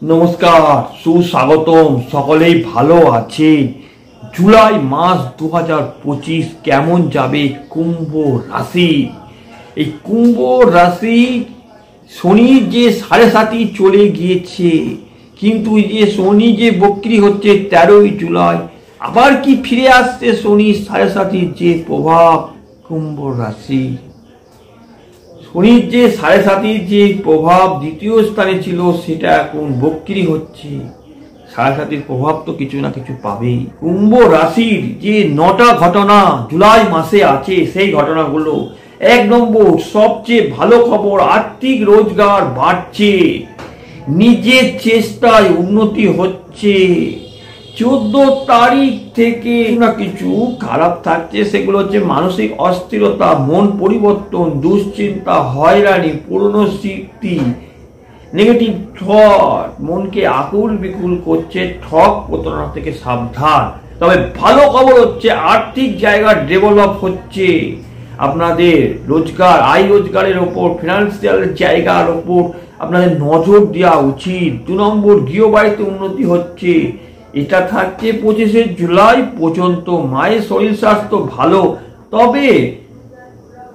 নমস্কার, সুস্বাগতম। সকলেই ভালো আছে। জুলাই মাস 2025 কেমন যাবে কুম্ভ রাশি? এই কুম্ভ রাশি শনি যে 7.5 চলে গিয়েছে, কিন্তু এই যে শনি যে বক্রি হচ্ছে 13ই জুলাই, আবার কি ফিরে আসছে শনি 7.5 যে প্রভাব কুম্ভ রাশি। শনির যে 7.5 যে প্রভাব দ্বিতীয় স্থানে ছিল, সেটা এখন বক্রি হচ্ছে। 7.5 প্রভাব তো কিছু না কিছু পাবেই। কুম্ভ রাশির যে 9টা ঘটনা জুলাই মাসে আছে, সেই ঘটনাগুলো 1 নম্বর, সবচেয়ে ভালো খবর, আর্থিক রোজগার বাড়ছে, নিজের চেষ্টায় উন্নতি হচ্ছে। 14 তারিখ থেকে না কিছু খারাপ থাকছে, সেগুলো হচ্ছে মানসিক অস্থিরতা, মন পরিবর্তন, দুশ্চিন্তা, হয়রানি, পুরনো স্মৃতি, নেগেটিভ থট, মনকে আকুল বিকুল করছে। ঠক প্রতারণা থেকে সাবধান। তবে ভালো খবর হচ্ছে আর্থিক জায়গা ডেভেলপ হচ্ছে। আপনাদের রোজগার, আয় রোজগারের ওপর, ফিনান্সিয়াল জায়গার ওপর আপনাদের নজর দেওয়া উচিত। 2 নম্বর, গৃহবাড়িতে উন্নতি হচ্ছে। এটা থাকছে 25শে জুলাই পর্যন্ত। মায়ের শরীর স্বাস্থ্য ভালো, তবে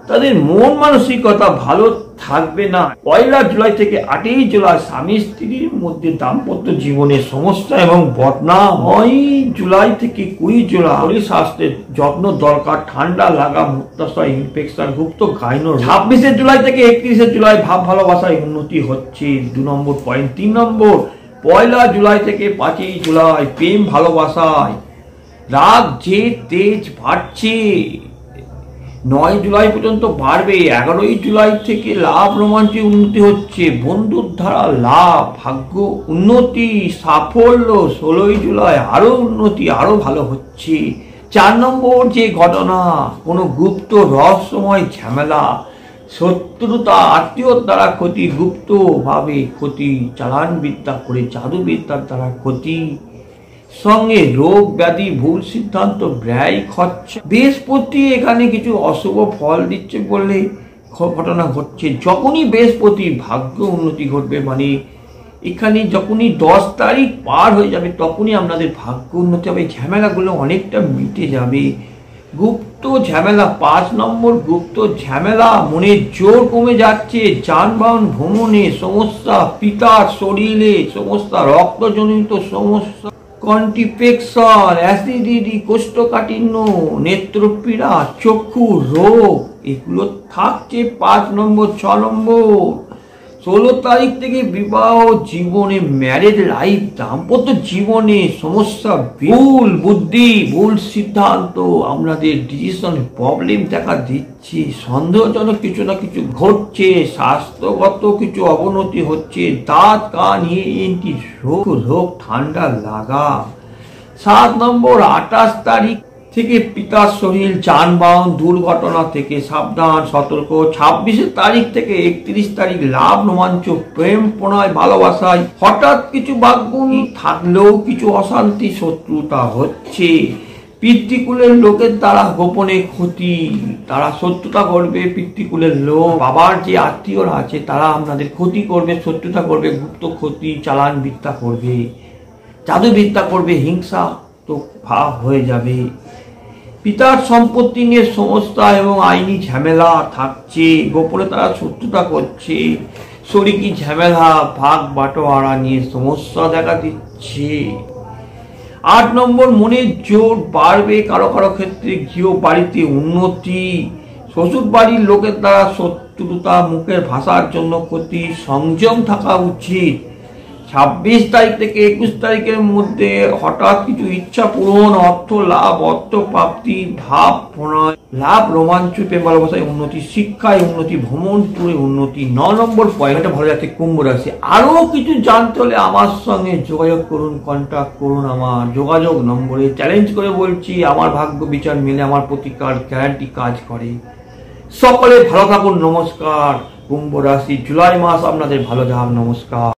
তাদের মন মানসিকতা ভালো থাকবে না। 1 জুলাই থেকে 8ই জুলাই স্বামী স্ত্রীর মধ্যে দাম্পত্য জীবনের সমস্যা এবং বদনাম। 9 জুলাই থেকে 20 জুলাই শরীর স্বাস্থ্যের যত্ন দরকার। ঠান্ডা লাগা, মূত্রাশয়, ইনফেকশন, গুপ্ত গাইনো। 26শে জুলাই থেকে 31শে জুলাই ভাব ভালোবাসায় উন্নতি হচ্ছে। 2 নম্বর পয়েন্ট। 3 নম্বর, 1 জুলাই থেকে 5ই জুলাই প্রেম ভালোবাসায় রাগ, জেদ, তেজ বাড়ছে। 9 জুলাই পর্যন্ত বাড়বে। 11ই জুলাই থেকে লাভ, রোমাঞ্চে উন্নতি হচ্ছে। বন্ধুর দ্বারা লাভ, ভাগ্য উন্নতি, সাফল্য। 16ই জুলাই আরো উন্নতি, আরো ভালো হচ্ছে। 4 নম্বর যে ঘটনা, কোনো গুপ্ত রহস্যময় ঝামেলা, শত্রুতা, আত্মীয়র দ্বারা ক্ষতি, গুপ্ত ভাবে ক্ষতি, চালান বিদ্যা করে জাদুবিদ্যার দ্বারা ক্ষতি, সঙ্গে রোগ ব্যাধি, ভুল সিদ্ধান্ত, ব্যয়, খরচা। বৃহস্পতি এখানে কিছু অশুভ ফল দিচ্ছে বলে ঘটনা ঘটছে। যখনই বৃহস্পতি ভাগ্য উন্নতি ঘটবে, মানে এখানে যখনই 10 তারিখ পার হয়ে যাবে, তখনই আপনাদের ভাগ্য উন্নতি হবে। ঝামেলাগুলো অনেকটা মিটে যাবে। গুপ্ত ঝামেলা, 5 নম্বর, গুপ্ত ঝামেলা, মনের জোর কমে যাচ্ছে। যানবাহন ভ্রমণে সমস্যা, পিতার শরীরে সমস্যা, রক্তজনিত সমস্যা, কন্টিপেকশন, অ্যাসিডিটি, কোষ্ঠকাঠিন্য, নেত্রপীড়া, চক্ষু রোগ, এগুলো থাকছে 5 নম্বর। 6 নম্বর, 16 তারিখ থেকে বিবাহ জীবনে, ম্যারেজ লাইফ, দাম্পত্য জীবনে সমস্যা, ভুল বুদ্ধি, ভুল সিদ্ধান্ত, আমাদের ডিসিশন প্রবলেম দেখা দিচ্ছে। সন্দেহজনক কিছু না কিছু ঘটছে। স্বাস্থ্যগত কিছু অবনতি হচ্ছে। দাঁত, কান, ইএনটি রোগ, ঠান্ডা লাগা। 7 নম্বর, 28 তারিখ থেকে পিতার শরীর, যানবাহন, দুর্ঘটনা থেকে সাবধান, সতর্ক। 26 তারিখ থেকে 31 তারিখ লাভ, রোমাঞ্চ, প্রেম, প্রণয়, ভালোবাসায় হঠাৎ কিছু ভাগ্যনি থাকলেও কিছু অশান্তি, শত্রুতা হচ্ছে। পিতৃকুলের লোকের দ্বারা গোপনে ক্ষতি, তারা শত্রুতা করবে। পিতৃকুলের লোক, বাবার যে আত্মীয়রা আছে, তারা আপনাদের ক্ষতি করবে, শত্রুতা করবে, গুপ্ত ক্ষতি, চালান বিদ্যা করবে, জাদুবিদ্যা করবে, হিংসা তো ভাব হয়ে যাবে। পিতার সম্পত্তি নিয়ে সমস্যা এবং আইনি ঝামেলা থাকছে। গোপনে তারা শত্রুতা করছে। শরিকি ঝামেলা, ভাগ বাটোয়ারা নিয়ে সমস্যা দেখা দিচ্ছে। 8 নম্বর, মনের জোর বাড়বে। কারো কারো ক্ষেত্রে গৃহ বাড়িতে উন্নতি, শ্বশুর বাড়ির লোকের দ্বারা শত্রুতা, মুখের ভাষার জন্য ক্ষতি, সংযম থাকা উচিত। 26 তারিখ থেকে 21 তারিখের মধ্যে হঠাৎ কিছু ইচ্ছা পূরণ, অর্থ লাভ, অর্থ প্রাপ্তি, ভাব প্রণয় লাভ, রোমাঞ্চ, প্রেম ভালোবাসায় উন্নতি, শিক্ষায় উন্নতি, ভ্রমণ ট্যুরে উন্নতি। 9 নম্বর পয়েন্টটা ভালো যাচ্ছে কুম্ভ রাশি। আরো কিছু জানতে হলে আমার সঙ্গে যোগাযোগ করুন, কন্ট্যাক্ট করুন। আমার যোগাযোগ নম্বরে চ্যালেঞ্জ করে বলছি, আমার ভাগ্য বিচার মিলে আমার প্রতিকার গ্যারান্টি কাজ করে। সকলে ভালো থাকুন। নমস্কার। কুম্ভ রাশি জুলাই মাস আপনাদের ভালো যাক। নমস্কার।